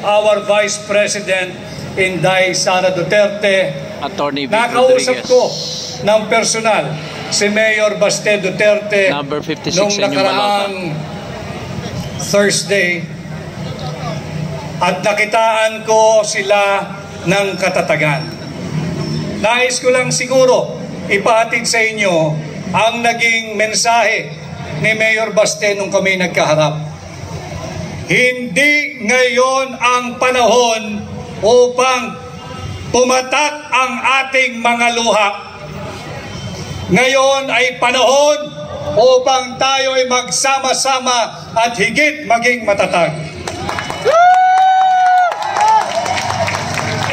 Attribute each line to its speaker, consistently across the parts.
Speaker 1: our Vice President, Inday Sara Duterte.
Speaker 2: Attorney Vic
Speaker 1: Nakausap
Speaker 2: Rodriguez.
Speaker 1: ko ng personal si Mayor Baste Duterte
Speaker 2: Number 56
Speaker 1: nung
Speaker 2: sa inyong
Speaker 1: nakaraang Thursday, at nakitaan ko sila ng katatagan. Nais ko lang siguro ipahatid sa inyo ang naging mensahe ni Mayor Baste nung kami nagkaharap. Hindi ngayon ang panahon upang pumatak ang ating mga luha. Ngayon ay panahon upang tayo ay magsama-sama at higit maging matatag.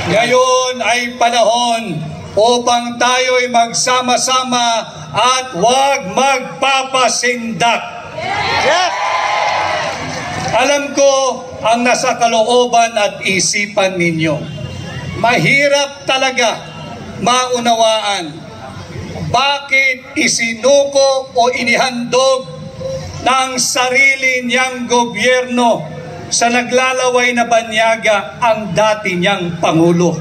Speaker 1: Ngayon ay panahon upang tayo ay magsama-sama at huwag magpapasindak. Yes! Alam ko ang nasa kalooban at isipan ninyo. Mahirap talaga maunawaan bakit isinuko o inihandog ng sarili niyang gobyerno sa naglalaway na banyaga ang dati niyang Pangulo.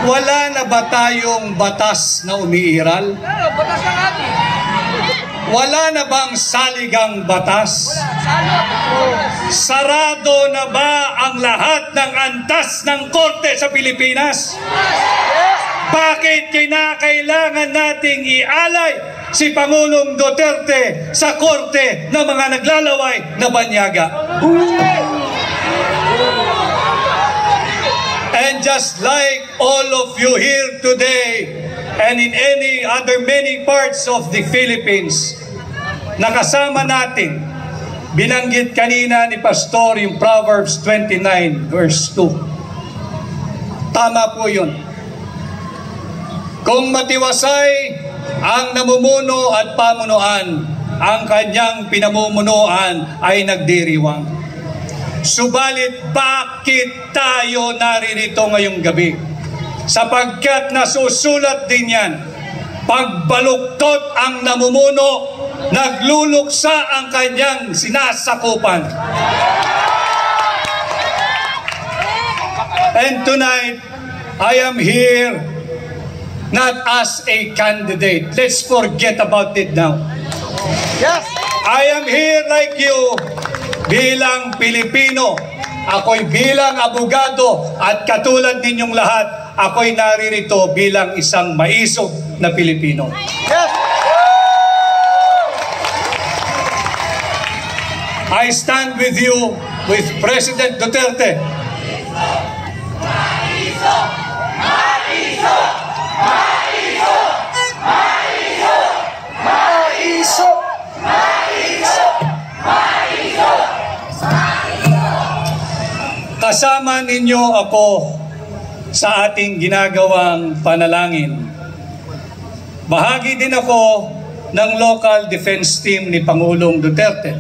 Speaker 1: Wala na ba tayong batas na umiiral? Wala na bang saligang batas? Sarado na ba ang lahat ng antas ng korte sa Pilipinas? Bakit kinakailangan nating ialay si Pangulong Duterte sa korte ng mga naglalaway na banyaga? And just like all of you here today and in any other many parts of the Philippines, nakasama natin, binanggit kanina ni Pastor yung Proverbs 29 verse 2. Tama po yun. Kung matiwasay ang namumuno at pamunuan, ang kanyang pinamumunuan ay nagdiriwang. Subalit bakit tayo naririto ngayong gabi? Sapagkat nasusulat din yan, pagbaluktot ang namumuno, nagluluksa ang kanyang sinasakupan. And tonight, I am here not as a candidate. Let's forget about it now. Yes, I am here like you, bilang Pilipino. Ako'y bilang abogado at katulad ninyong lahat, ako'y naririto bilang isang maisog na Pilipino. Yes. I stand with you, with President Duterte. Maisog! Maisog! Maisog! Maisog! Maisog! Maisog! Maisog! Kasama ninyo ako sa ating ginagawang panalangin. Bahagi din ako ng local defense team ni Pangulong Duterte.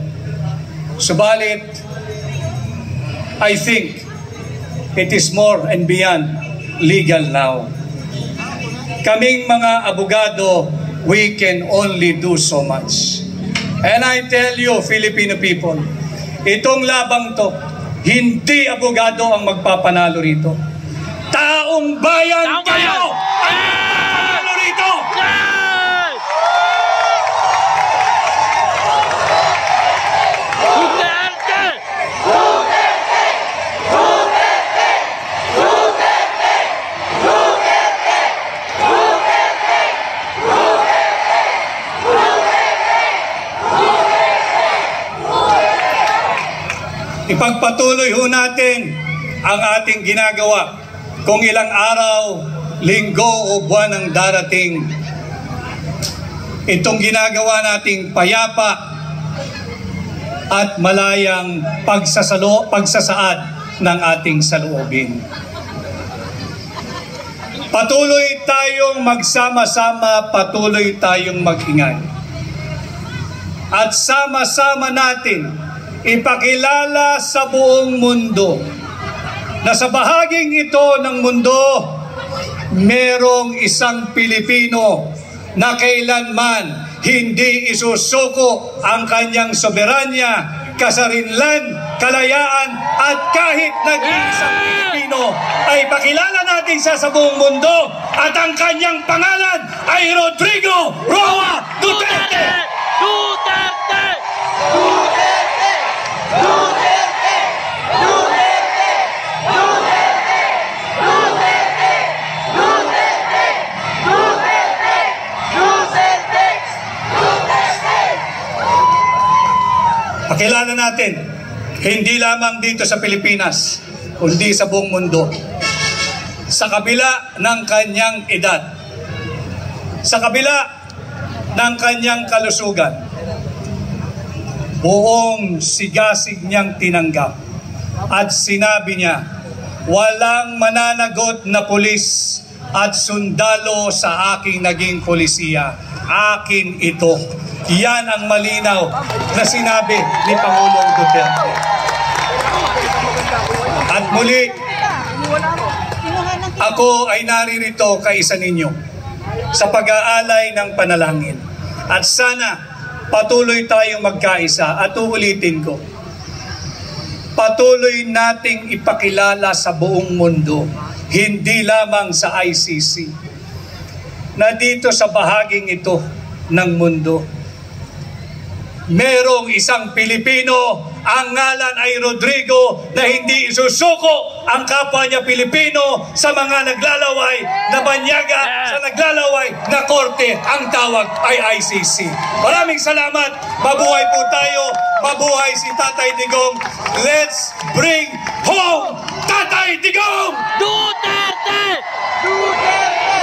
Speaker 1: Subalit, I think it is more and beyond legal now. Kaming mga abogado, we can only do so much. And I tell you, Filipino people, itong labang to, hindi abogado ang magpapanalo rito. Taong bayan kayo ang magpapanalo rito!
Speaker 2: Duterte!
Speaker 3: Duterte! Duterte! Duterte! Duterte! Duterte!
Speaker 1: Ipagpatuloy ho natin ang ating ginagawa kung ilang araw, linggo o buwan ang darating. Itong ginagawa nating payapa at malayang pagsasaad ng ating saloobin. Patuloy tayong magsama-sama, patuloy tayong mag-ingay. At sama-sama natin ipakilala sa buong mundo na sa bahaging ito ng mundo, merong isang Pilipino na kailanman hindi isusuko ang kanyang soberanya, kasarinlan, kalayaan at kahit nag-iisang Pilipino ay pakilala natin siya sa buong mundo at ang kanyang pangalan ay Rodrigo Roa Duterte!
Speaker 3: Duterte! Duterte! Duterte! Duterte! Duterte! Duterte! Duterte! Duterte! Duterte! Duterte!
Speaker 1: Pakilala natin, hindi lamang dito sa Pilipinas, kundi sa buong mundo. Sa kabila ng kanyang edad, sa kabila ng kanyang kalusugan, buong sigasig niyang tinanggap at sinabi niya, walang mananagot na pulis at sundalo sa aking naging polisiya. Akin ito. Yan ang malinaw na sinabi ni Pangulong Duterte. At muli, ako ay naririto kaisa ninyo sa pag-aalay ng panalangin. At sana patuloy tayong magkaisa at uulitin ko. Patuloy nating ipakilala sa buong mundo, hindi lamang sa ICC, na dito sa bahaging ito ng mundo, merong isang Pilipino, ang ngalan ay Rodrigo, na hindi isusuko ang kapwa niya Pilipino sa mga naglalaway na banyaga, sa naglalaway na korte. Ang tawag ay ICC. Maraming salamat. Mabuhay po tayo. Mabuhay si Tatay Digong. Let's bring home Tatay Digong!
Speaker 3: Duterte! Duterte!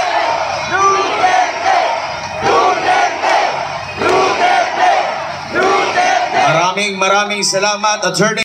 Speaker 3: Duterte! Duterte! Duterte! Duterte!
Speaker 2: Maraming salamat, Attorney.